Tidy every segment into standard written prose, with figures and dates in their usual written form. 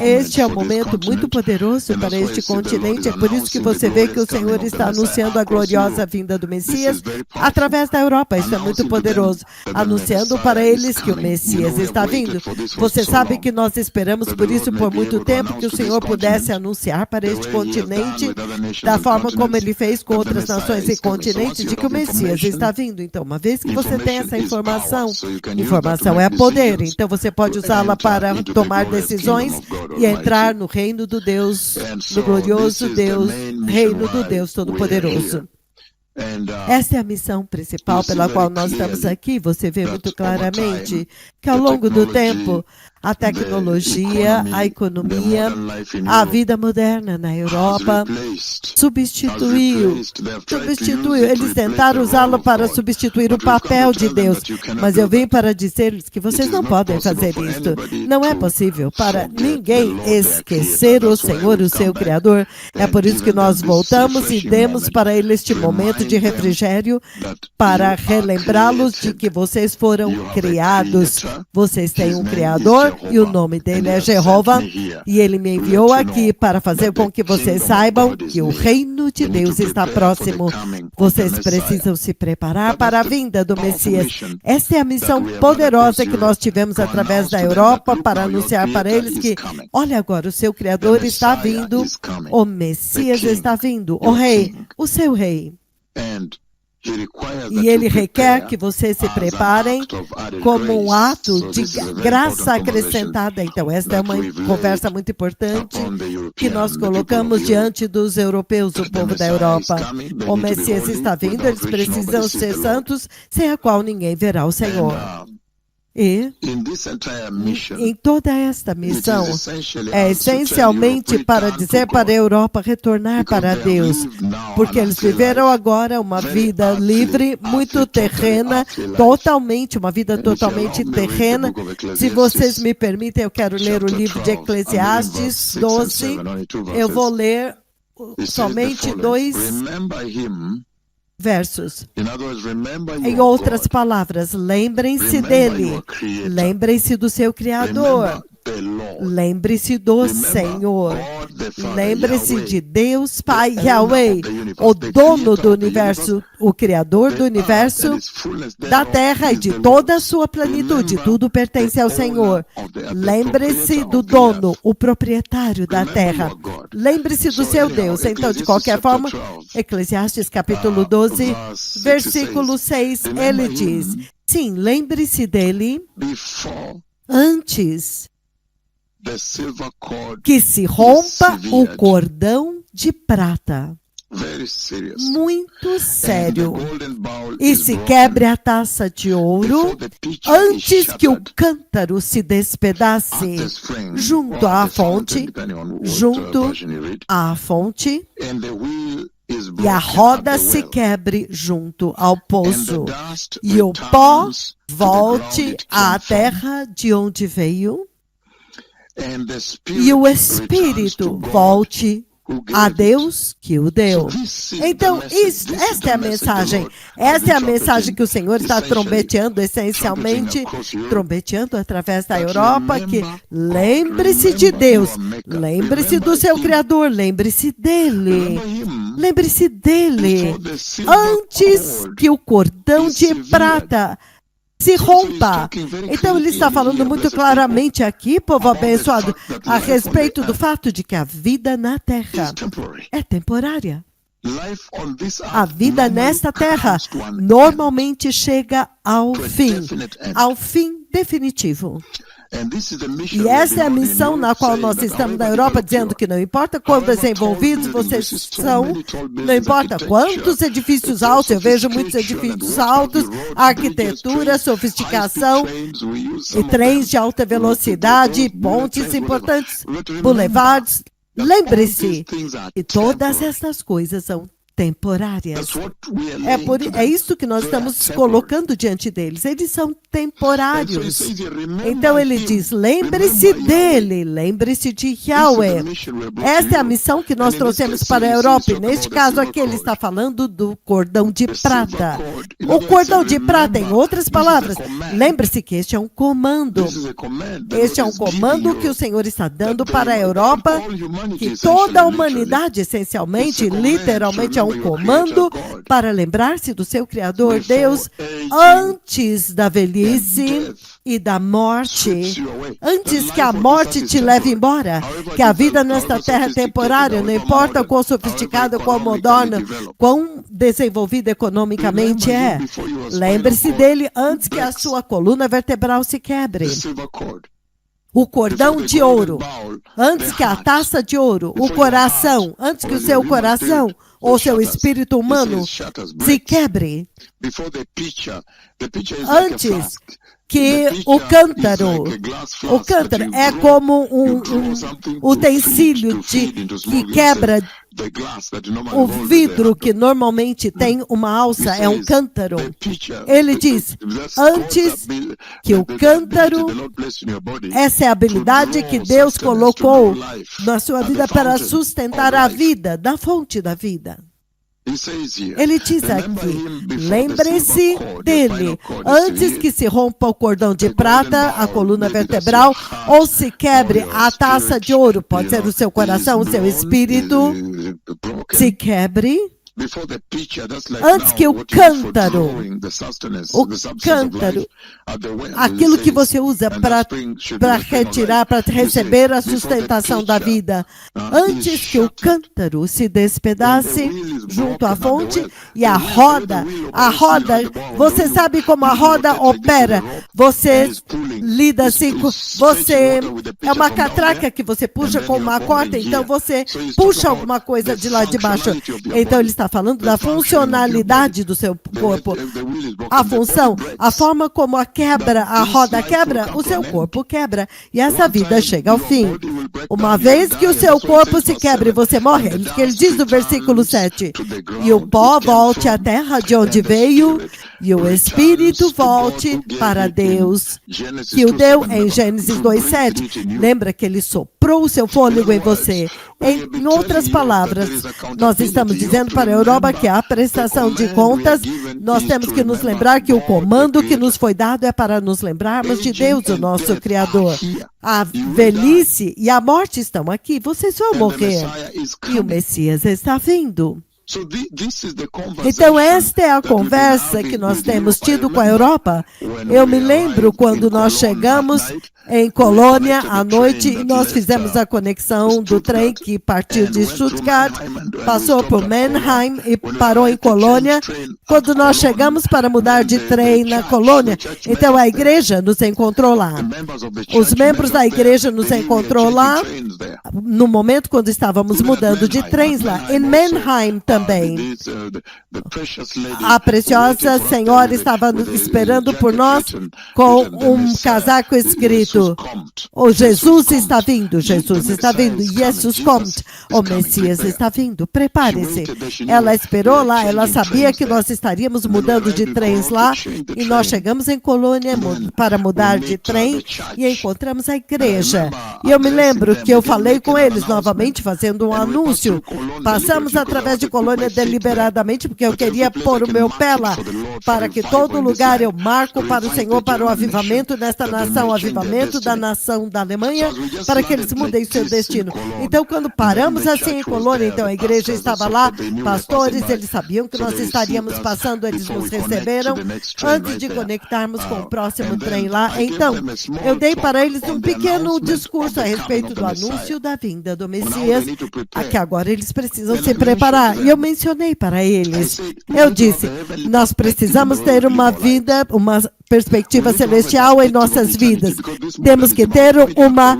este é um momento muito poderoso para este continente. É por isso que você vê que o Senhor está anunciando a gloriosa vinda do Messias através da Europa. Isso é muito poderoso. Anunciando para eles que o Messias está vindo. Você sabe que nós esperamos por isso por muito tempo, que o Senhor pudesse anunciar para este continente, da forma como ele fez com outras nações e continentes, de que o Messias está vindo. Então, uma vez que você tem essa informação, informação é poder, então você pode usá-la para tomar decisões e entrar no reino do Deus, do glorioso Deus, reino do Deus Todo-Poderoso. Esta é a missão principal pela qual nós estamos aqui. Você vê muito claramente que ao longo do tempo, a tecnologia, a economia, a vida moderna na Europa substituiu. Eles tentaram usá-lo para substituir o papel de Deus, mas eu vim para dizer-lhes que vocês não podem fazer isto. Não é possível para ninguém esquecer o Senhor, o seu Criador. É por isso que nós voltamos e demos para ele este momento de refrigério para relembrá-los de que vocês foram criados. Vocês têm um Criador e o nome dele é Jeová, e ele me enviou aqui para fazer com que vocês saibam que o reino de Deus está próximo. Vocês precisam se preparar para a vinda do Messias. Esta é a missão poderosa que nós tivemos através da Europa para anunciar para eles que, olha agora, o seu Criador está vindo, o Messias está vindo, o Rei, o seu Rei. E ele requer que vocês se preparem como um ato de graça acrescentada. Então, esta é uma conversa muito importante que nós colocamos diante dos europeus, o povo da Europa. O Messias está vindo, eles precisam ser santos, sem a qual ninguém verá o Senhor. E em toda esta missão é essencialmente para dizer para a Europa retornar para Deus, porque eles viveram agora uma vida livre, muito terrena, uma vida totalmente terrena. Se vocês me permitem, eu quero ler o livro de Eclesiastes 12. Eu vou ler somente 2 versos. Em outras palavras, lembrem-se dele, lembrem-se do seu Criador, lembre-se do Senhor, lembre-se de Deus Pai Yahweh, o dono do universo, o Criador do universo, da terra e de toda a sua plenitude. Tudo pertence ao Senhor. Lembre-se do dono, o proprietário da terra. Lembre-se do seu Deus. Então, de qualquer forma, Eclesiastes capítulo 12, versículo 6, ele diz: sim, lembre-se dele antes que se rompa o cordão de prata. Muito sério. E se quebre a taça de ouro antes que o cântaro se despedace junto à fonte, e a roda se quebre junto ao poço, e o pó volte à terra de onde veio, e o Espírito volte a Deus que o deu. Então, esta é a mensagem. Esta é a mensagem que o Senhor está trombeteando, essencialmente, trombeteando através da Europa, que lembre-se de Deus, lembre-se do seu Criador, lembre-se dele. Lembre-se dele. Antes que o cordão de prata se rompa. Então ele está falando muito claramente aqui, povo abençoado, a respeito do fato de que a vida na terra é temporária. A vida nesta terra normalmente chega ao fim definitivo. E essa é a missão na qual nós estamos na Europa, dizendo que não importa quão desenvolvidos vocês são, não importa quantos edifícios altos, eu vejo muitos edifícios altos, arquitetura, sofisticação, e trens de alta velocidade, pontes importantes, boulevards. Lembre-se que todas essas coisas são temporárias. É isso que nós estamos colocando diante deles. Eles são temporários. Então ele diz, lembre-se dele, lembre-se de Yahweh. Esta é a missão que nós trouxemos para a Europa. E neste caso aqui ele está falando do cordão de prata. O cordão de prata, em outras palavras, lembre-se que este é um comando. Este é um comando que o Senhor está dando para a Europa, que toda a humanidade, essencialmente, literalmente, é um comando para lembrar-se do seu Criador, Deus, antes da velhice e da morte, antes que a morte te leve embora, que a vida nesta terra é temporária, não importa quão sofisticada, quão moderna, quão desenvolvida economicamente é. Lembre-se dele antes que a sua coluna vertebral se quebre. O cordão de ouro, antes que a taça de ouro, o coração, antes que o seu coração ou seu espírito humano se quebre, antes que o cântaro é como um utensílio que quebra o vidro que normalmente tem uma alça, é um cântaro. Ele diz, antes que o cântaro, essa é a habilidade que Deus colocou na sua vida para sustentar a vida, da fonte da vida. Ele diz aqui, lembre-se dele, antes que se rompa o cordão de prata, a coluna vertebral, ou se quebre a taça de ouro, pode ser o seu coração, o seu espírito, se quebre, antes que o cântaro, aquilo que você usa para retirar, para receber a sustentação da vida, antes que o cântaro se despedace junto à fonte e a roda, você sabe como a roda opera, você lida assim, é uma catraca que você puxa com uma corda, então você puxa alguma coisa de lá de baixo, então ele está falando da funcionalidade do seu corpo. A função, a forma como a roda quebra, o seu corpo quebra. E essa vida chega ao fim. Uma vez que o seu corpo se quebra e você morre, que ele diz no versículo 7, e o pó volte à terra de onde veio, e o Espírito volte para Deus, que o deu em Gênesis 2:7. Lembra que ele soprou o seu fôlego em você. Em outras palavras, nós estamos dizendo para a Europa que a prestação de contas, nós temos que nos lembrar que o comando que nos foi dado é para nos lembrarmos de Deus, o nosso Criador. A velhice e a morte estão aqui, vocês vão morrer. E o Messias está vindo. Então, esta é a conversa que nós temos tido com a Europa. Eu me lembro quando nós chegamos em Colônia à noite e nós fizemos a conexão do trem que partiu de Stuttgart, passou por Mannheim e parou em Colônia. Quando nós chegamos para mudar de trem na Colônia, então a igreja nos encontrou lá. Os membros da igreja nos encontrou lá no momento quando estávamos mudando de trens lá. Em Mannheim também. A preciosa senhora estava esperando por nós com um casaco escrito: o Jesus está vindo, Jesus está vindo, Jesus kommt, o Messias está vindo, prepare-se. Ela esperou lá, ela sabia que nós estaríamos mudando de trens lá, e nós chegamos em Colônia para mudar de trem e encontramos a igreja. E eu me lembro que eu falei com eles novamente, fazendo um anúncio. Passamos através de Colônia deliberadamente, porque eu queria pôr o meu pé lá, para que todo lugar eu marco para o Senhor, para o avivamento desta nação, o avivamento da nação da Alemanha, para que eles mudem seu destino. Então, quando paramos assim em Colônia, então a igreja estava lá, pastores, eles sabiam que nós estaríamos passando, eles nos receberam antes de conectarmos com o próximo trem lá. Então, eu dei para eles um pequeno discurso a respeito do anúncio da vinda do Messias, que agora eles precisam se preparar. E eu mencionei para eles, eu disse, nós precisamos ter uma vida, uma perspectiva celestial em nossas vidas. Temos que ter uma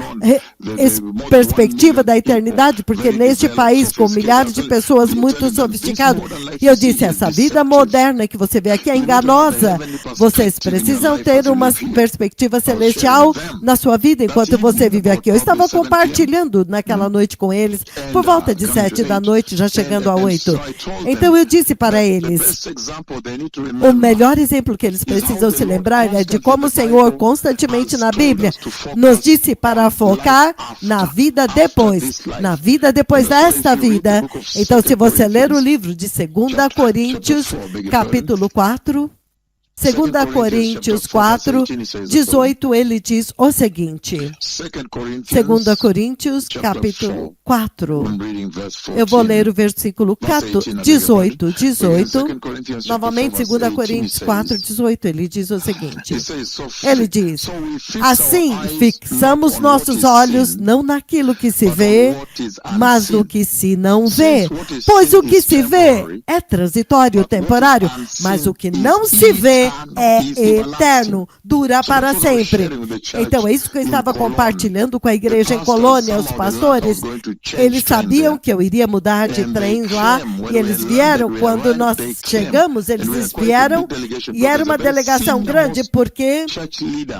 perspectiva da eternidade, porque neste país, com milhares de pessoas muito sofisticadas, e eu disse, essa vida moderna que você vê aqui é enganosa. Vocês precisam ter uma perspectiva celestial na sua vida enquanto você vive aqui. Eu estava compartilhando naquela noite com eles, por volta de 7 da noite, já chegando a 8. Então eu disse para eles, o melhor exemplo que eles precisam se lembrar é de como o Senhor constantemente na Bíblia nos disse para focar na vida depois desta vida. Então, se você ler o livro de 2 Coríntios, capítulo 4, 2 Coríntios 4, 18, ele diz o seguinte, 2 Coríntios, capítulo 4, eu vou ler o versículo 18, novamente 2 Coríntios 4, 18, ele diz o seguinte, ele diz, assim fixamos nossos olhos não naquilo que se vê, mas no que se não vê, pois o que se vê é transitório, temporário, mas o que não se vê é eterno, dura para sempre. Então, é isso que eu estava compartilhando com a igreja em Colônia, os pastores. Eles sabiam que eu iria mudar de trem lá, e eles vieram. Quando nós chegamos, eles vieram, e era uma delegação grande, porque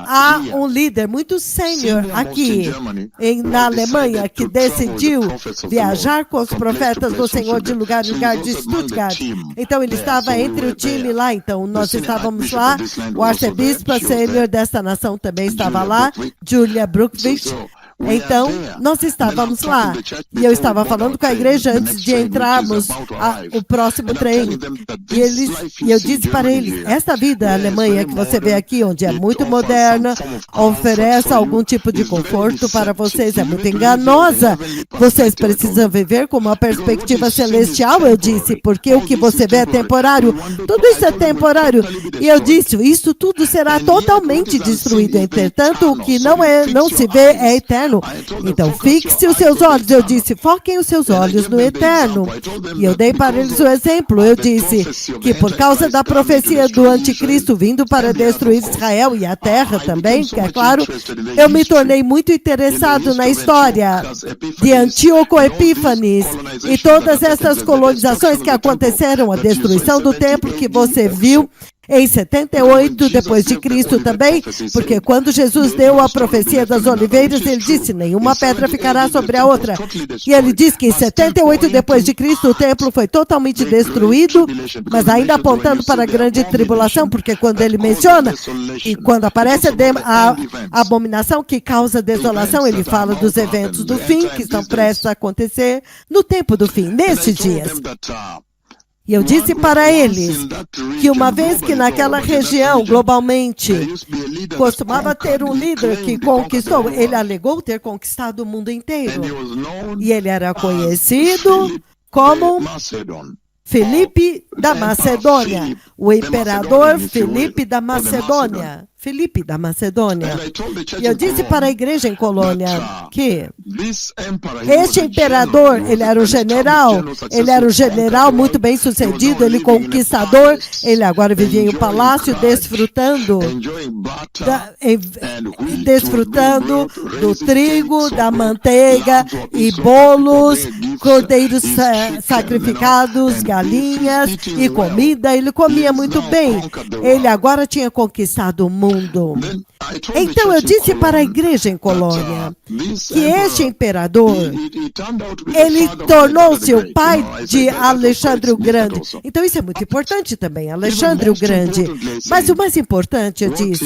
há um líder muito sênior aqui na Alemanha, que decidiu viajar com os profetas do Senhor de lugar em lugar de Stuttgart. Então, ele estava entre o time lá, então nós estávamos lá. O arcebispo sênior desta nação também estava lá, Julia Bruckvich. Então, nós estávamos lá, e eu estava falando com a igreja antes de entrarmos o próximo trem, e eu disse para eles, esta vida Alemanha que você vê aqui, onde é muito moderna, oferece algum tipo de conforto para vocês, é muito enganosa, vocês precisam viver com uma perspectiva celestial, eu disse, porque o que você vê é temporário, tudo isso é temporário, e eu disse, isso tudo será totalmente destruído, entretanto, o que não se vê é eterno. Então, fixe os seus olhos. Eu disse, foquem os seus olhos no eterno. E eu dei para eles o exemplo. Eu disse que por causa da profecia do anticristo vindo para destruir Israel e a terra também, que é claro, eu me tornei muito interessado na história de Antíoco Epífanes e todas essas colonizações que aconteceram, a destruição do templo que você viu em 78 depois de Cristo também, porque quando Jesus deu a profecia das oliveiras, ele disse, nenhuma pedra ficará sobre a outra. E ele diz que em 78 depois de Cristo o templo foi totalmente destruído, mas ainda apontando para a grande tribulação, porque quando ele menciona, e quando aparece a abominação que causa desolação, ele fala dos eventos do fim, que estão prestes a acontecer no tempo do fim, nesses dias. E eu disse para eles que uma vez que naquela região, globalmente, costumava ter um líder que conquistou, ele alegou ter conquistado o mundo inteiro. E ele era conhecido como Filipe da Macedônia, o imperador Filipe da Macedônia. Filipe da Macedônia. E eu disse para a igreja em Colônia que este imperador, ele era um general muito bem sucedido, ele conquistador, ele agora vivia em um palácio desfrutando do trigo, da manteiga e bolos, cordeiros sacrificados, galinhas e comida, ele comia muito bem. Ele agora tinha conquistado o mundo. Então eu disse para a igreja em Colônia que este imperador, ele tornou-se o pai de Alexandre o Grande. Então isso é muito importante também, Alexandre o Grande. Mas o mais importante, eu disse,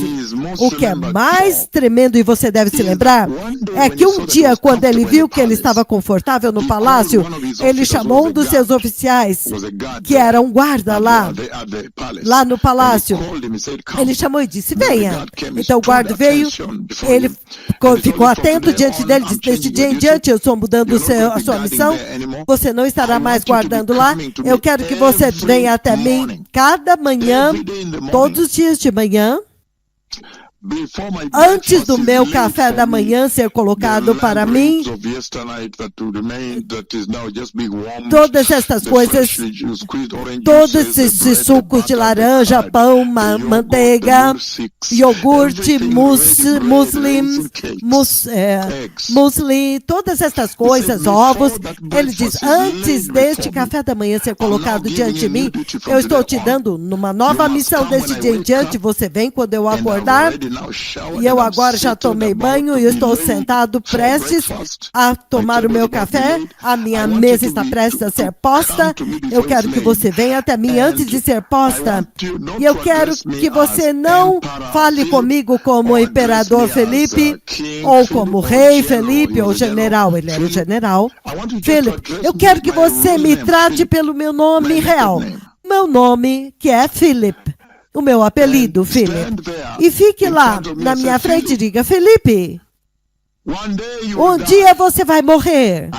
o que é mais tremendo, e você deve se lembrar, é que um dia, quando ele viu que ele estava confortável no palácio, ele chamou um dos seus oficiais, que era um guarda lá no palácio. Ele chamou e disse, venha. Então o guarda veio, ele ficou atento diante dele, disse, deste dia em diante eu estou mudando a sua missão, você não estará mais guardando lá, eu quero que você venha até mim cada manhã, todos os dias de manhã, Antes do meu café da manhã ser colocado para mim, todas essas coisas, todos esses sucos de laranja, pão, manteiga, iogurte, muesli, todas essas coisas, ovos. Ele diz, antes deste café da manhã ser colocado diante de mim, eu estou te dando numa nova missão desse dia em diante. Você vem quando eu acordar, e eu agora já tomei banho e estou sentado prestes a tomar o meu café. A minha mesa está prestes a ser posta. Eu quero que você venha até mim antes de ser posta. E eu quero que você não fale comigo como imperador Felipe, ou como rei Felipe, ou general. Ele era o general. Felipe, eu quero que você me trate pelo meu nome real. Meu nome, que é Philip. O meu apelido, Philip. E fique lá na minha frente e diga, Felipe, um dia você vai morrer.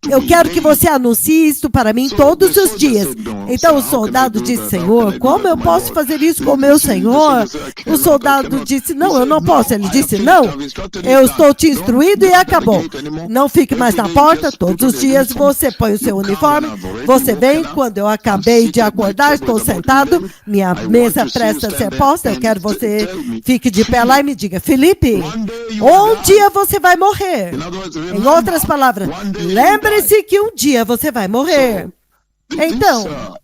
Eu quero que você anuncie isso para mim todos os dias. Então o soldado disse, Senhor, como eu posso fazer isso com o meu Senhor? O soldado disse, não, eu não posso. Ele disse, não, eu estou te instruído e acabou. Não fique mais na porta, todos os dias você põe o seu uniforme, você vem, quando eu acabei de acordar, estou sentado, minha mesa presta a ser posta, eu quero que você fique de pé lá e me diga, Felipe, um dia você vai morrer. Em outras palavras, lembre-se que um dia você vai morrer. Então,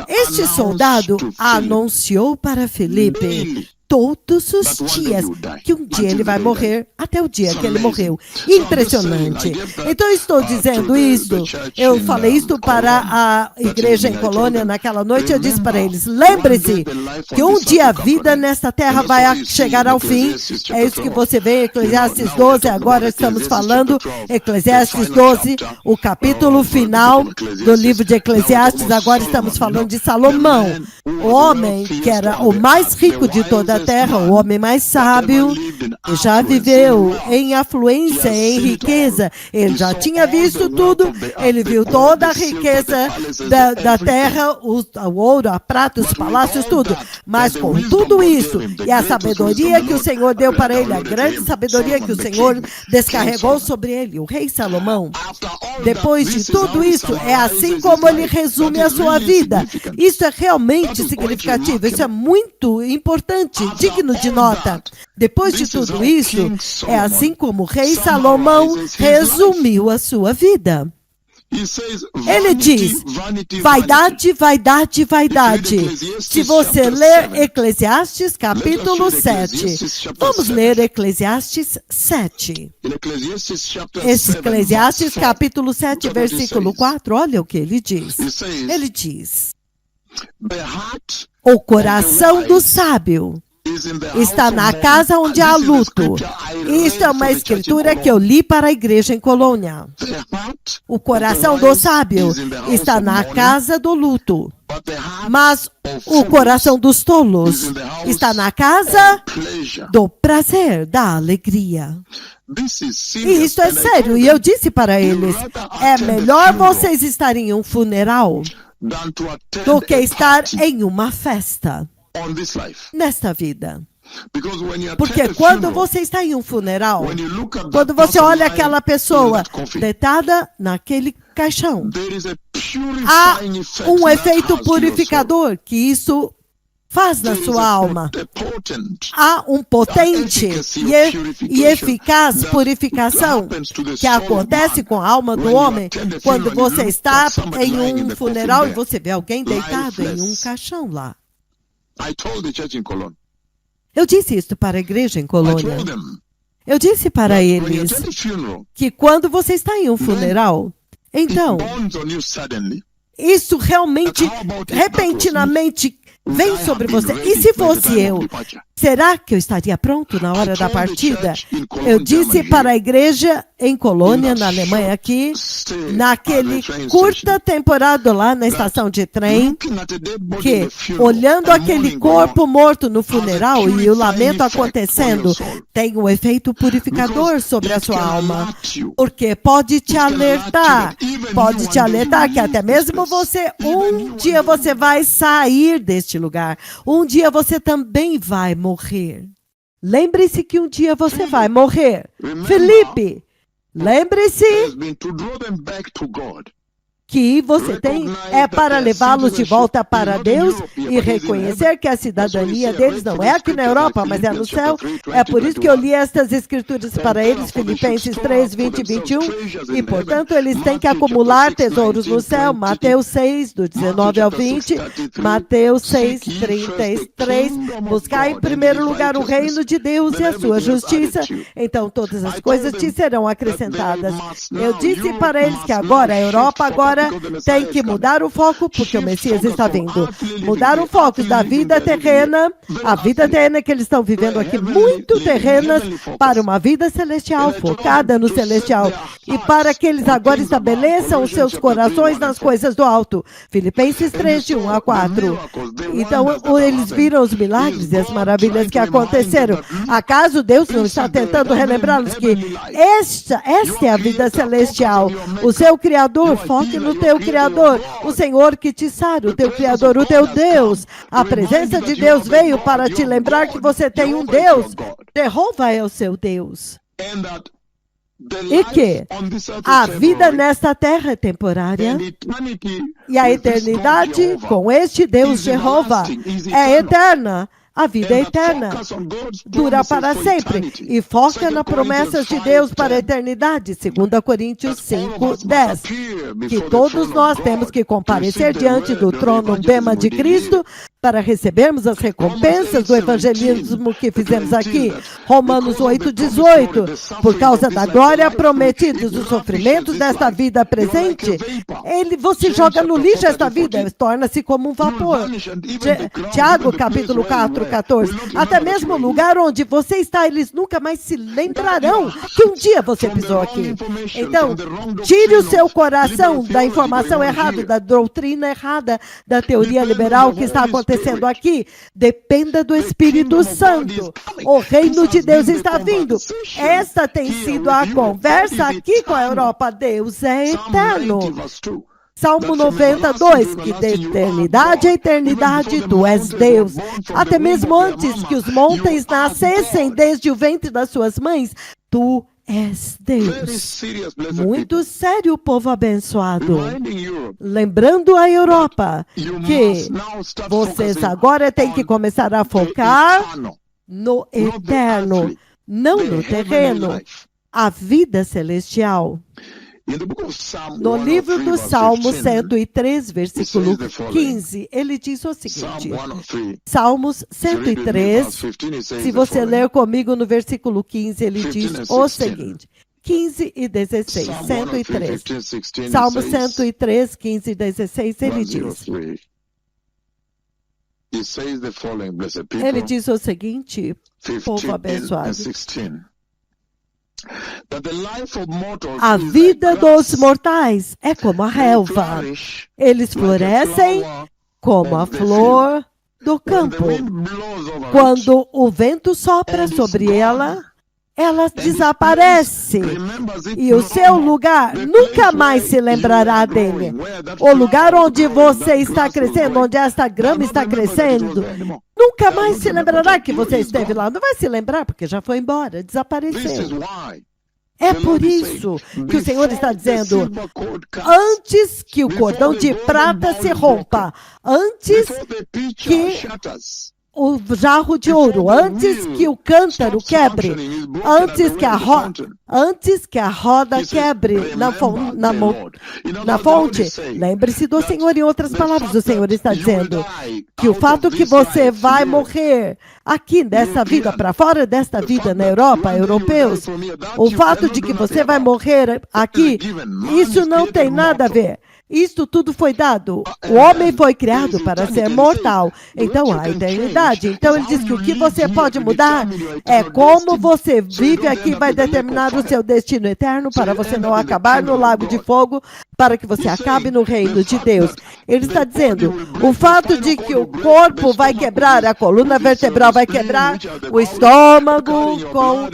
este soldado anunciou para Felipe todos os dias que um dia ele vai morrer, até o dia que ele morreu. Impressionante. Então eu estou dizendo isso, eu falei isso para a igreja em Colônia naquela noite, eu disse para eles, lembre-se que um dia a vida nesta terra vai chegar ao fim. É isso que você vê em Eclesiastes 12, agora estamos falando Eclesiastes 12, o capítulo final do livro de Eclesiastes, agora estamos falando de Salomão, o homem que era o mais rico de toda a terra, o homem mais sábio, que já viveu em afluência, em riqueza. Ele já tinha visto tudo, ele viu toda a riqueza da terra, o ouro, a prata, os palácios, tudo. Mas com tudo isso, e a sabedoria que o Senhor deu para ele, a grande sabedoria que o Senhor descarregou sobre ele, o rei Salomão, depois de tudo isso, é assim como ele resume a sua vida. Isso é realmente significativo, isso é muito importante, digno de nota. Depois de tudo isso, é assim como o rei Salomão resumiu a sua vida. Ele diz, vaidade, vaidade, vaidade. Se você ler Eclesiastes capítulo 7, vamos ler Eclesiastes 7. Eclesiastes capítulo 7, versículo 4, olha o que ele diz. Ele diz, o coração do sábio está na casa onde há luto. Isto é uma escritura que eu li para a igreja em Colônia. O coração do sábio está na casa do luto, mas o coração dos tolos está na casa do prazer, da alegria. E isso é sério, e eu disse para eles, é melhor vocês estarem em um funeral do que estar em uma festa nesta vida. Porque quando você está em um funeral, quando você olha aquela pessoa deitada naquele caixão, há um efeito purificador que isso faz na sua alma. Há um potente e eficaz purificação que acontece com a alma do homem quando você está em um funeral e você vê alguém deitado em um caixão lá. Eu disse isso para a igreja em Colônia. Eu disse para eles que quando você está em um funeral, então, isso realmente, repentinamente, vem sobre você. E se fosse eu, será que eu estaria pronto na hora da partida? Eu disse para a igreja em Colônia, na Alemanha, aqui, naquele curta temporada lá na estação de trem, que, olhando aquele corpo morto no funeral e o lamento acontecendo, tem um efeito purificador sobre a sua alma. Porque pode te alertar que até mesmo um dia você vai sair deste lugar. Um dia você também vai morrer. morrer. Lembre-se que um dia você vai morrer. Felipe, lembre-se que você tem para levá-los de volta para Deus e reconhecer que a cidadania deles não é aqui na Europa, mas é no céu. É por isso que eu li estas escrituras para eles, Filipenses 3, 20 e 21, e portanto eles têm que acumular tesouros no céu, Mateus 6, do 19 ao 20, Mateus 6, 33, buscar em primeiro lugar o reino de Deus e a sua justiça, então todas as coisas te serão acrescentadas. Eu disse para eles que agora, a Europa agora tem que mudar o foco, porque o Messias está vindo. Mudar o foco da vida terrena, a vida terrena que eles estão vivendo aqui, muito terrenas, para uma vida celestial, focada no celestial. E para que eles agora estabeleçam os seus corações nas coisas do alto. Filipenses 3, de 1 a 4. Então, eles viram os milagres e as maravilhas que aconteceram. Acaso Deus não está tentando relembrá-los que esta é a vida celestial? O seu Criador, foque no teu Criador, o Senhor que te sara, o teu Criador, o teu Deus. A presença de Deus veio para te lembrar que você tem um Deus. Jeová é o seu Deus. E que a vida nesta terra é temporária e a eternidade com este Deus Jeová é eterna. A vida é eterna, dura para sempre e foca nas promessas de Deus para a eternidade, 2 Coríntios 5, 10. Que todos nós temos que comparecer diante do trono bema de Cristo para recebermos as recompensas do evangelismo que fizemos aqui. Romanos 8, 18. Por causa da glória prometida dos sofrimentos desta vida presente, você joga no lixo esta vida, torna-se como um vapor. Tiago, capítulo 4, 14. Até mesmo o lugar onde você está, eles nunca mais se lembrarão que um dia você pisou aqui. Então, tire o seu coração da informação errada, da doutrina errada, da teoria liberal que está acontecendo aqui. Dependa do Espírito Santo. O reino de Deus está vindo. Esta tem sido a conversa aqui com a Europa. Deus é eterno. Salmo 92, que de eternidade a eternidade tu és Deus. Até mesmo antes que os montes nascessem desde o ventre das suas mães, tu és Deus. Muito sério, povo abençoado. Lembrando a Europa que vocês agora têm que começar a focar no eterno, não no terreno, a vida celestial. No livro do Salmo 103, versículo 15, ele diz o seguinte, Salmos 103, se você ler comigo no versículo 15, ele diz o seguinte, 15 e 16, 103, Salmo 103, 15 e 16, ele diz o seguinte, povo abençoado, a vida dos mortais é como a relva. Eles florescem como a flor do campo. Quando o vento sopra sobre ela, ela desaparece. E o seu lugar nunca mais se lembrará dele. O lugar onde você está crescendo, onde esta grama está crescendo, nunca mais se lembrará que você esteve lá. Não vai se lembrar porque já foi embora, desapareceu. É por isso que o Senhor está dizendo, antes que o cordão de prata se rompa, antes que o jarro de ouro, antes que o cântaro quebre, antes que a roda quebre na fonte, lembre-se do Senhor. Em outras palavras, o Senhor está dizendo que o fato que você vai morrer aqui dessa vida, para fora desta vida na Europa, europeus, o fato de que você vai morrer aqui, isso não tem nada a ver. Isto tudo foi dado. O homem foi criado para ser mortal. Então, a eternidade. Então, ele diz que o que você pode mudar é como você vive aqui, vai determinar o seu destino eterno para você não acabar no lago de fogo, para que você acabe no reino de Deus. Ele está dizendo, o fato de que o corpo vai quebrar, a coluna vertebral vai quebrar, o estômago com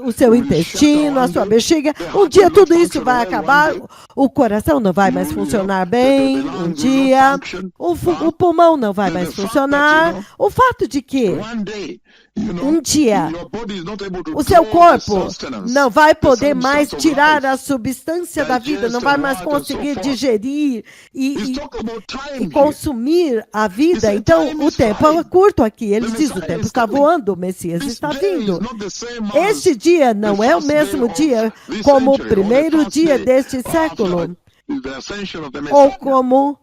o seu intestino, a sua bexiga, um dia tudo isso vai acabar, O coração não vai mais funcionar bem um dia, o pulmão não vai mais funcionar. O fato de que um dia o seu corpo não vai poder mais tirar a substância da vida, não vai mais conseguir digerir e consumir a vida. Então, o tempo é curto aqui. Ele diz, o tempo está voando, o Messias está vindo. Este dia não é o mesmo dia como o primeiro dia deste século, ou como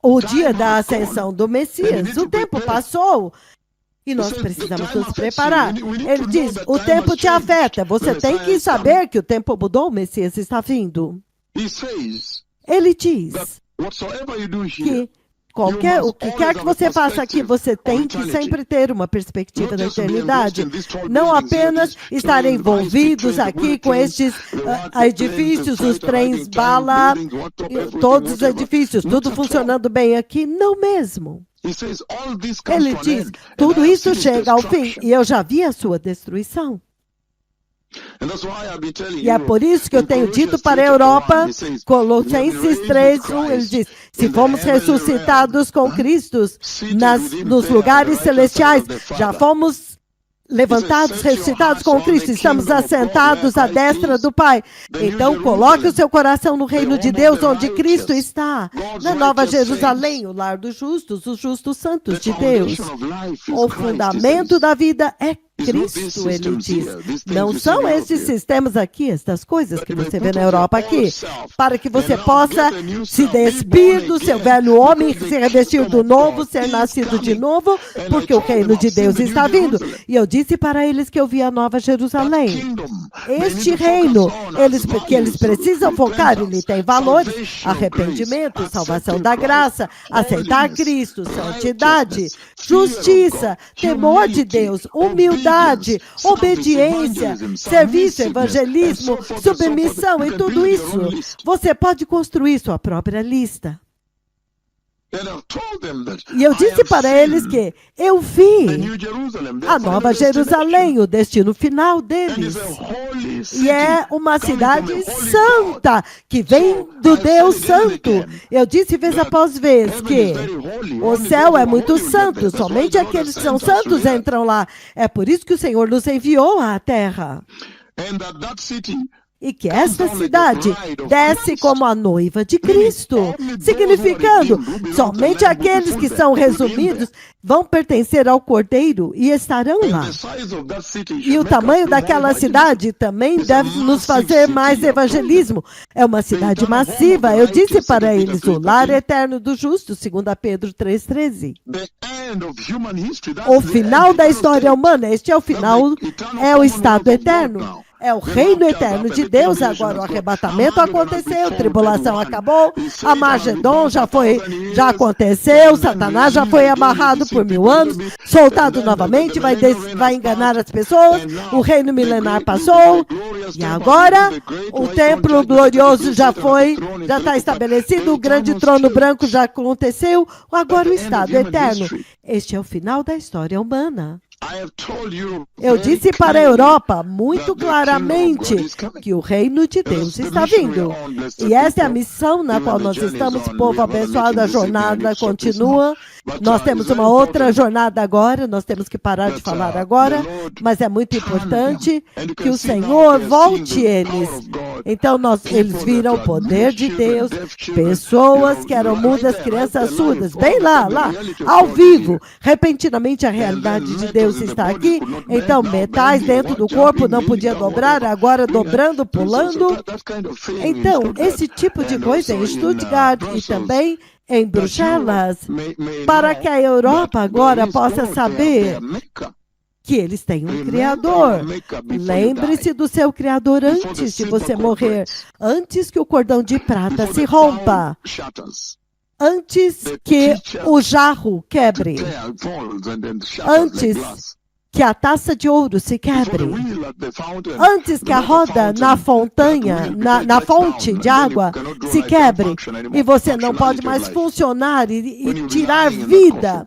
o dia da ascensão do Messias. O tempo passou e nós precisamos nos preparar. Ele diz, o tempo te afeta, você tem que saber que o tempo mudou, o Messias está vindo. Ele diz que o que quer que você faça aqui, você tem que sempre ter uma perspectiva da eternidade. Não apenas estar envolvidos aqui com estes edifícios, os trens bala, todos os edifícios, tudo funcionando bem aqui. Não mesmo. Ele diz, tudo isso chega ao fim e eu já vi a sua destruição. E é por isso que eu tenho dito para a Europa, Colossenses 3:1, ele diz, se fomos ressuscitados com Cristo nos lugares celestiais, já fomos levantados, ressuscitados com Cristo, estamos assentados à destra do Pai. Então, coloque o seu coração no reino de Deus, onde Cristo está, na Nova Jerusalém, o lar dos justos, os justos santos de Deus. O fundamento da vida é Cristo, ele diz. Não são esses sistemas aqui, estas coisas que você vê na Europa aqui, para que você possa se despir do seu velho homem, se revestir do novo, ser nascido de novo, porque o reino de Deus está vindo. E eu disse para eles que eu vi a Nova Jerusalém. Este reino, que eles precisam focar, ele tem valores, arrependimento, salvação da graça, aceitar Cristo, santidade, justiça, temor de Deus, humildade, obediência, serviço, evangelismo, submissão e tudo isso. Você pode construir sua própria lista. E eu disse para eles que eu vi a Nova Jerusalém, o destino final deles. E é uma cidade santa, que vem do Deus Santo. Eu disse vez após vez que o céu é muito santo, somente aqueles que são santos entram lá. É por isso que o Senhor nos enviou à terra. E que esta cidade desce como a noiva de Cristo, significando somente aqueles que são resumidos vão pertencer ao Cordeiro e estarão lá. E o tamanho daquela cidade também deve nos fazer mais evangelismo. É uma cidade massiva. Eu disse para eles, o lar eterno do justo, 2 Pedro 3,13. O final da história humana, este é o final, é o estado eterno. É o reino eterno de Deus. Agora o arrebatamento aconteceu, a tribulação acabou, a Magedon já aconteceu, Satanás já foi amarrado por 1000 anos, soltado novamente, vai enganar as pessoas, o reino milenar passou, e agora o templo glorioso já está estabelecido, o grande trono branco já aconteceu, agora o estado eterno. Este é o final da história humana. Eu disse para a Europa muito claramente que o reino de Deus está vindo. E essa é a missão na qual nós estamos, povo abençoado, a jornada continua. Nós temos uma outra jornada agora, nós temos que parar de falar agora, mas é muito importante que o Senhor volte eles. Então eles viram o poder de Deus, pessoas que eram mudas, crianças surdas, bem lá, ao vivo. Repentinamente a realidade de Deus está aqui, então metais dentro do corpo não podia dobrar, agora dobrando, pulando. Então, esse tipo de coisa em Stuttgart e também em Bruxelas, para que a Europa agora possa saber que eles têm um Criador. Lembre-se do seu Criador antes de você morrer, antes que o cordão de prata se rompa, antes que o jarro quebre, antes que a taça de ouro se quebre, antes que a roda na fonte de água se quebre, e você não pode mais funcionar e tirar vida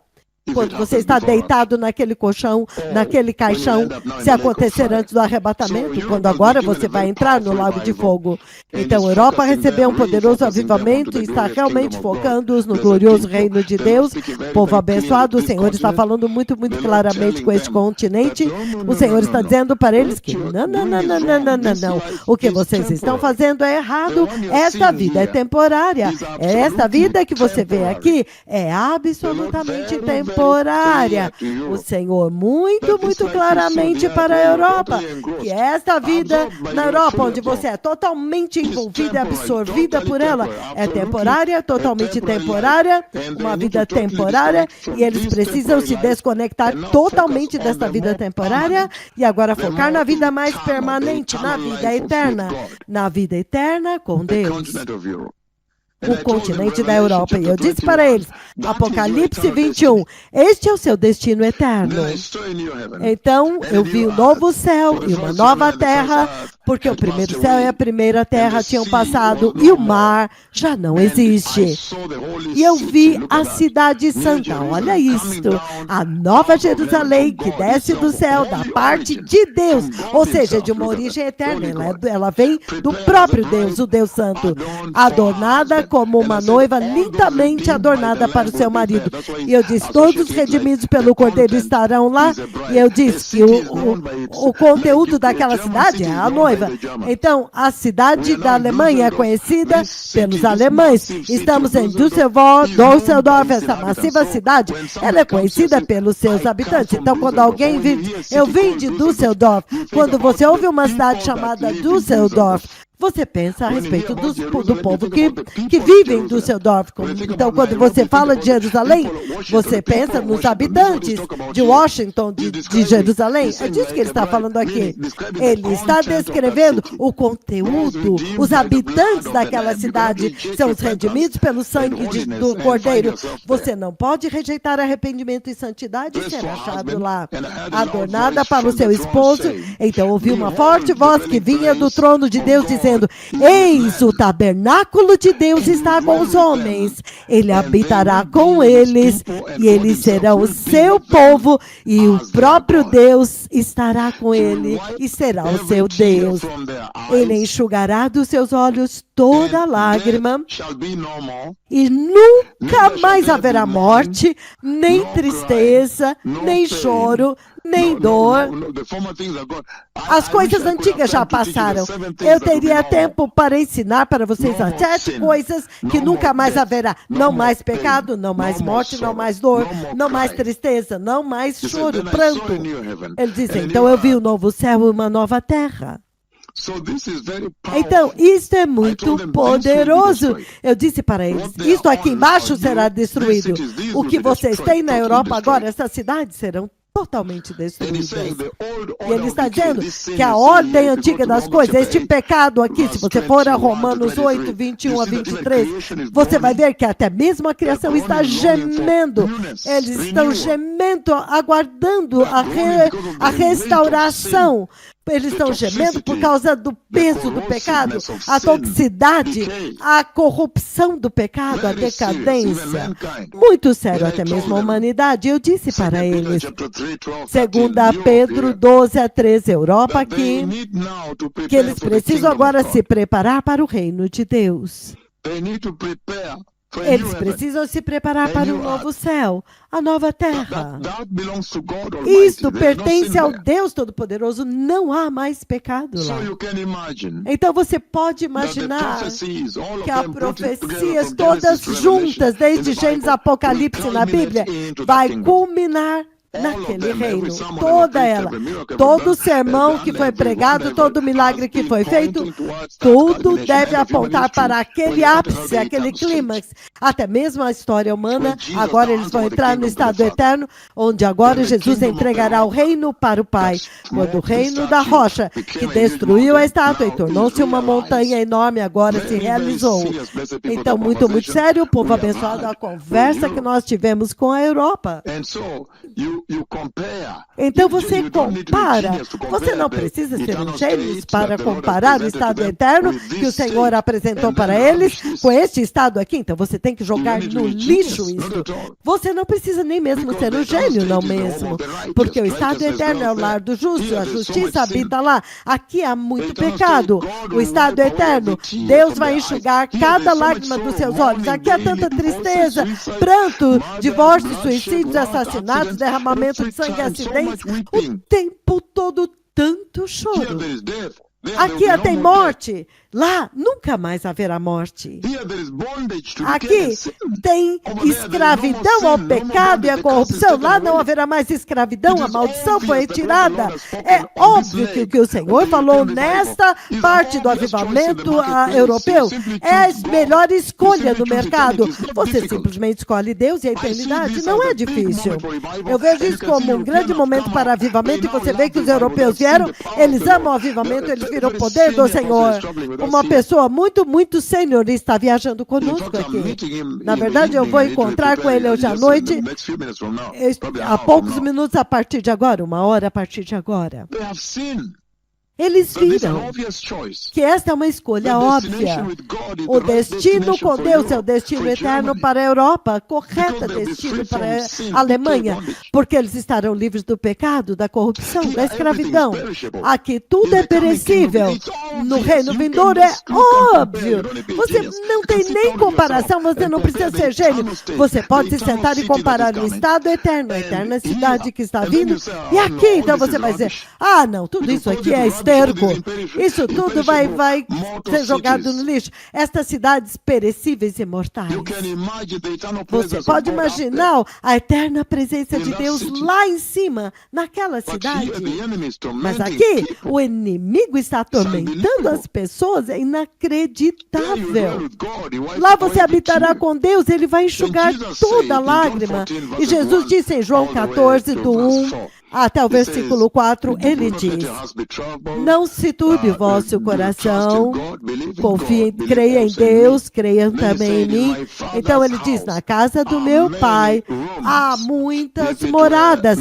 Quando você está deitado naquele colchão, naquele caixão, se acontecer antes do arrebatamento, quando agora você vai entrar no lago de fogo. Então, a Europa recebeu um poderoso avivamento e está realmente focando-os no glorioso reino de Deus. Povo abençoado, o Senhor está falando muito, muito claramente com este continente. O Senhor está dizendo para eles que não. O que vocês estão fazendo é errado. Esta vida é temporária. Esta vida que você vê aqui é absolutamente temporária. O Senhor muito, muito claramente para a Europa, que esta vida na Europa, onde você é totalmente envolvida e absorvida por ela, é temporária, totalmente temporária, uma vida temporária, e eles precisam se desconectar totalmente desta vida temporária e agora focar na vida mais permanente, na vida eterna com Deus. O continente da Europa. E eu disse para eles, Apocalipse 21, este é o seu destino eterno. Então, eu vi um novo céu e uma nova terra, porque o primeiro céu e a primeira terra tinham passado e o mar já não existe. E eu vi a cidade santa, olha isto, a nova Jerusalém que desce do céu da parte de Deus, ou seja, de uma origem eterna, ela vem do próprio Deus, o Deus Santo, adornada como uma noiva lindamente adornada para o seu marido. E eu disse, todos redimidos pelo Cordeiro estarão lá. E eu disse que o conteúdo daquela cidade é a noiva. Então, a cidade da Alemanha é conhecida pelos alemães. Estamos em Düsseldorf, essa massiva cidade, ela é conhecida pelos seus habitantes. Então, quando alguém eu vim de Düsseldorf, quando você ouve uma cidade chamada Düsseldorf, você pensa a respeito do povo que vive em Düsseldorf. Então, quando você fala de Jerusalém, você pensa nos habitantes de Washington, de Jerusalém. É disso que ele está falando aqui. Ele está descrevendo o conteúdo. Os habitantes daquela cidade são os redimidos pelo sangue do Cordeiro. Você não pode rejeitar arrependimento e santidade e ser achado lá, adornada para o seu esposo. Então, ouvi uma forte voz que vinha do trono de Deus, dizendo, eis, o tabernáculo de Deus está com os homens, ele habitará com eles, e eles serão o seu povo, e o próprio Deus estará com ele, e será o seu Deus. Ele enxugará dos seus olhos toda lágrima, e nunca mais haverá morte, nem tristeza, nem choro, nem dor. As coisas antigas já passaram. Eu teria tempo para ensinar para vocês as 7 coisas que nunca mais haverá. Não mais pecado, não mais morte, não mais dor, não mais tristeza, não mais choro, pranto. Ele diz, então eu vi um novo céu e uma nova terra. Então, isto é muito poderoso. Eu disse para eles, isto aqui embaixo será destruído. O que vocês têm na Europa agora, essas cidades serão totalmente destruídas. E ele está dizendo que a ordem antiga das coisas, este pecado aqui, se você for a Romanos 8, 21 a 23, você vai ver que até mesmo a criação está gemendo. Eles estão gemendo, aguardando a restauração. Eles estão gemendo por causa do peso do pecado, a toxicidade, a corrupção do pecado, a decadência. Muito sério, até mesmo a humanidade. Eu disse para eles, 2 Pedro 12 a 13, Europa aqui, que eles precisam agora se preparar para o reino de Deus. Eles precisam se preparar para o novo céu, a nova terra. Isto pertence ao Deus Todo-Poderoso, não há mais pecado lá. Então você pode imaginar que as profecias todas juntas, desde Gênesis a Apocalipse na Bíblia, vai culminar naquele reino, toda ela, todo sermão que foi pregado, todo milagre que foi feito, tudo deve apontar para aquele ápice, aquele clímax, até mesmo a história humana. Agora eles vão entrar no estado eterno, onde agora Jesus entregará o reino para o Pai, quando o reino da rocha, que destruiu a estátua e tornou-se uma montanha enorme, agora se realizou. Então, muito sério, povo abençoado, a conversa que nós tivemos com a Europa. Então você compara. Você não precisa ser um gênio para comparar o estado eterno que o Senhor apresentou para eles com este estado aqui. Então você tem que jogar no lixo isso. Você não precisa nem mesmo ser um gênio, não mesmo. Porque o estado eterno é o lar do justo, a justiça habita lá. Aqui há muito pecado. O estado eterno, Deus vai enxugar cada lágrima dos seus olhos. Aqui há tanta tristeza, pranto, divórcios, suicídios, assassinatos, derramamento de sangue, acidentes, o tempo todo tanto choro. Aqui tem morte, lá nunca mais haverá morte. Aqui tem escravidão ao pecado e à corrupção, lá não haverá mais escravidão, a maldição foi retirada. É óbvio que o que o Senhor falou nesta parte do avivamento europeu é a melhor escolha do mercado. Você simplesmente escolhe Deus e a eternidade, não é difícil. Eu vejo isso como um grande momento para avivamento e você vê que os europeus vieram, eles amam o avivamento, eles viram o poder do Senhor. Uma pessoa muito, muito sênior está viajando conosco aqui. Na verdade, eu vou encontrar com ele hoje à noite, há poucos minutos a partir de agora, 1 hora a partir de agora. Eles viram que esta é uma escolha óbvia. O destino com Deus é o destino eterno para a Europa, correto destino para a Alemanha, porque eles estarão livres do pecado, da corrupção, da escravidão. Aqui tudo é perecível. No reino vindouro é óbvio. Você não tem nem comparação, você não precisa ser gênio. Você pode se sentar e comparar o estado eterno, a eterna cidade que está vindo, e aqui, então você vai dizer, não, tudo isso aqui é esterco. Isso tudo vai ser jogado no lixo. Estas cidades perecíveis e mortais. Você pode imaginar a eterna presença de Deus lá em cima, naquela cidade. Mas aqui, o inimigo está atormentando as pessoas, é inacreditável. Lá você habitará com Deus, ele vai enxugar toda lágrima. E Jesus disse em João 14, do 1 até o versículo 4, ele diz, não se turbe o vosso coração, confie, creia em Deus, creia também em mim. Então ele diz, na casa do meu pai há muitas moradas.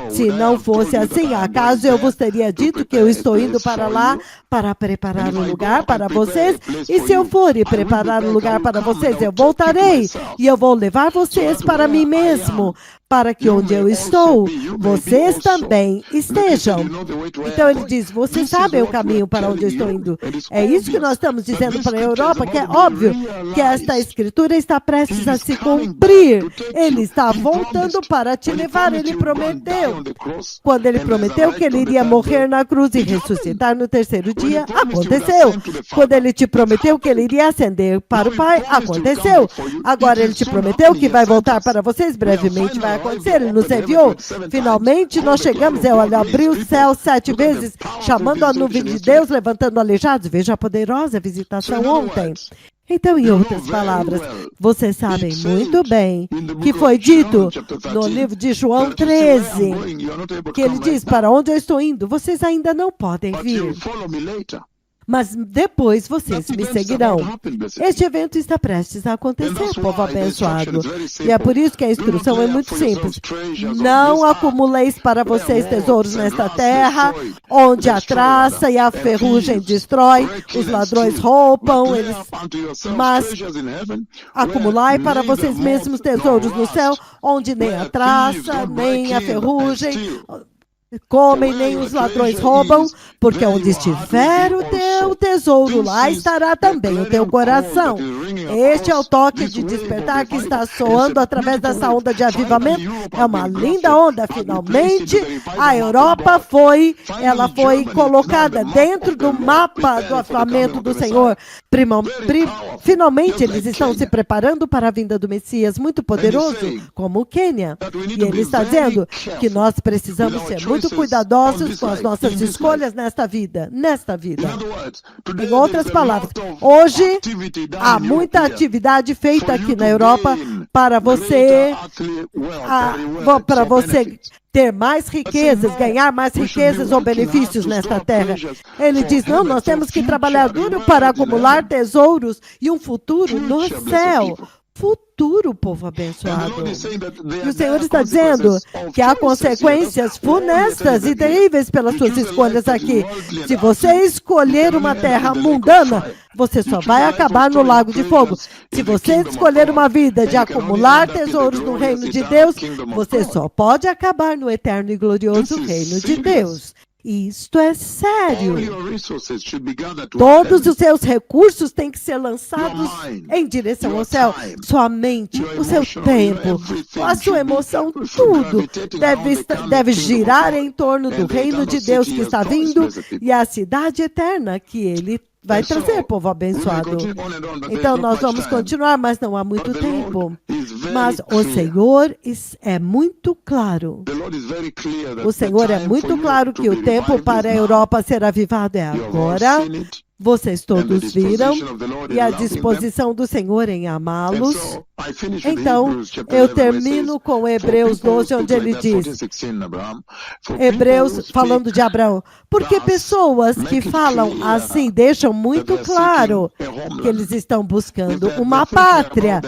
Se não fosse assim, acaso eu vos teria dito que eu estou indo para lá para preparar um lugar para vocês? E se eu for e preparar um lugar para vocês, eu voltarei e eu vou levar vocês para mim mesmo, para que onde eu estou, vocês também estejam. Então ele diz, vocês sabem o caminho para onde eu estou indo. É isso que nós estamos dizendo para a Europa, que é óbvio que esta escritura está prestes a se cumprir. Ele está voltando para te levar, ele prometeu. Quando ele prometeu que ele iria morrer na cruz e ressuscitar no terceiro dia, aconteceu. Quando ele te prometeu que ele iria ascender para o Pai, aconteceu. Agora ele te prometeu que vai voltar para vocês, brevemente vai acontecer, ele nos enviou. Finalmente nós chegamos, ele abriu o céu 7 vezes, chamando a nuvem de Deus, levantando aleijados. Veja a poderosa visitação ontem. Então, em outras palavras, vocês sabem muito bem que foi dito no livro de João 13, que ele diz, para onde eu estou indo, vocês ainda não podem vir. Mas depois vocês me seguirão. Este evento está prestes a acontecer, povo abençoado. E é por isso que a instrução é muito simples. Não acumuleis para vocês tesouros nesta terra, onde a traça e a ferrugem destrói, os ladrões roubam, mas acumulai para vocês mesmos tesouros no céu, onde nem a traça, nem a ferrugem comem, nem os ladrões roubam, porque onde estiver o teu tesouro, lá estará também o teu coração. Este é o toque de despertar que está soando através dessa onda de avivamento. É uma linda onda. Finalmente, a Europa foi colocada dentro do mapa do avivamento do Senhor. Finalmente, eles estão se preparando para a vinda do Messias muito poderoso, como o Quênia. E ele está dizendo que nós precisamos ser muito cuidadosos com as nossas escolhas nesta vida. Em outras palavras, hoje há muita atividade feita aqui na Europa para você ter mais riquezas, ganhar mais riquezas ou benefícios nesta terra. Ele diz, não, nós temos que trabalhar duro para acumular tesouros e um futuro no céu. futuro, povo abençoado. E o Senhor está dizendo que há consequências funestas e terríveis pelas suas escolhas aqui. Se você escolher uma terra mundana, você só vai acabar no lago de fogo. Se você escolher uma vida de acumular tesouros no reino de Deus, você só pode acabar no eterno e glorioso reino de Deus. Isto é sério. Todos os seus recursos têm que ser lançados em direção ao céu. Sua mente, o seu tempo, a sua emoção, tudo deve girar em torno do reino de Deus que está vindo e a cidade eterna que ele vai trazer, povo abençoado. Então nós vamos continuar, mas não há muito tempo. Mas o Senhor é muito claro. O Senhor é muito claro que o tempo para a Europa ser avivado é agora. Vocês todos viram, e a disposição do Senhor em amá-los. Então, eu termino com Hebreus 12, onde ele diz, Hebreus falando de Abraão, porque pessoas que falam assim deixam muito claro que eles estão buscando uma pátria.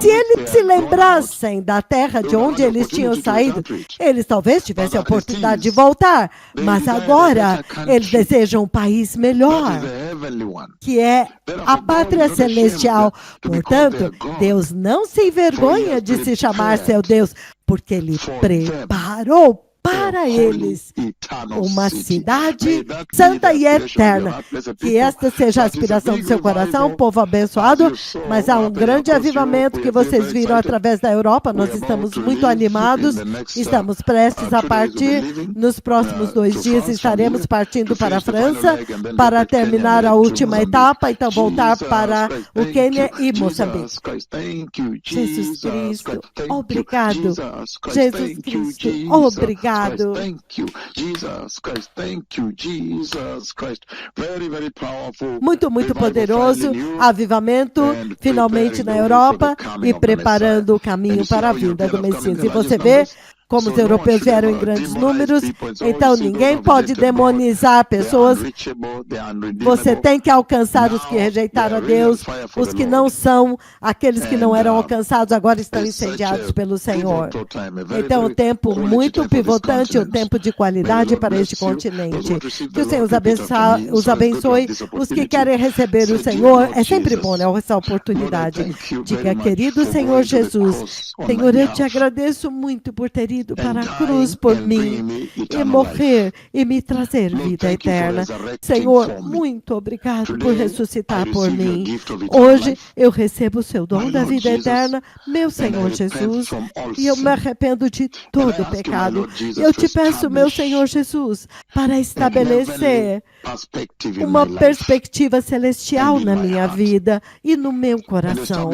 Se eles se lembrassem da terra de onde eles tinham saído, eles talvez tivessem a oportunidade de voltar, mas agora eles desejam um país melhor, que é a pátria celestial. Portanto, Deus não se envergonha de se chamar seu Deus, porque Ele preparou para eles uma cidade santa e eterna. Que esta seja a aspiração do seu coração, povo abençoado, mas há um grande avivamento que vocês viram através da Europa. Nós estamos muito animados, estamos prestes a partir. Nos próximos 2 dias estaremos partindo para a França para terminar a última etapa, então voltar para o Quênia e Moçambique. Jesus Cristo, obrigado. Jesus Cristo, obrigado. Muito, muito poderoso avivamento finalmente na Europa e preparando o caminho para a vinda do Messias. E você vê como os europeus vieram em grandes números, então ninguém pode demonizar pessoas. Você tem que alcançar os que rejeitaram a Deus, os que não são, aqueles que não eram alcançados agora estão incendiados pelo Senhor. Então o tempo muito pivotante, o tempo de qualidade para este continente. Que o Senhor os abençoe. Os que querem receber o Senhor, é sempre bom, né, essa oportunidade. Diga, querido Senhor Jesus, Senhor, eu te agradeço muito por ter ido para a cruz por mim e morrer e me trazer vida eterna. Senhor, muito obrigado por ressuscitar por mim. Hoje eu recebo o seu dom da vida eterna, meu Senhor Jesus, e eu me arrependo de todo pecado. Eu te peço, meu Senhor Jesus, para estabelecer uma perspectiva celestial na minha vida e no meu coração.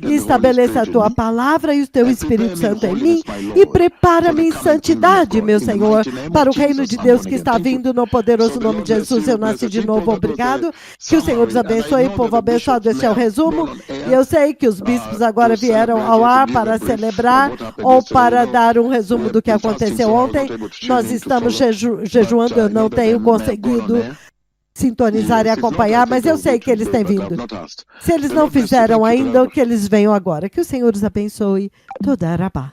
Estabeleça a tua palavra e o teu Espírito Santo em mim e prepara-me em santidade, meu Senhor, para o reino de Deus que está vindo no poderoso nome de Jesus. Eu nasci de novo, obrigado. Que o Senhor os abençoe, povo abençoado. Esse é o resumo. E eu sei que os bispos agora vieram ao ar para celebrar ou para dar um resumo do que aconteceu ontem. Nós estamos jejuando, eu não tenho conseguido sintonizar e acompanhar, mas eu sei que eles têm vindo. Se eles não fizeram ainda, que eles venham agora. Que o Senhor os abençoe. Toda Arabá.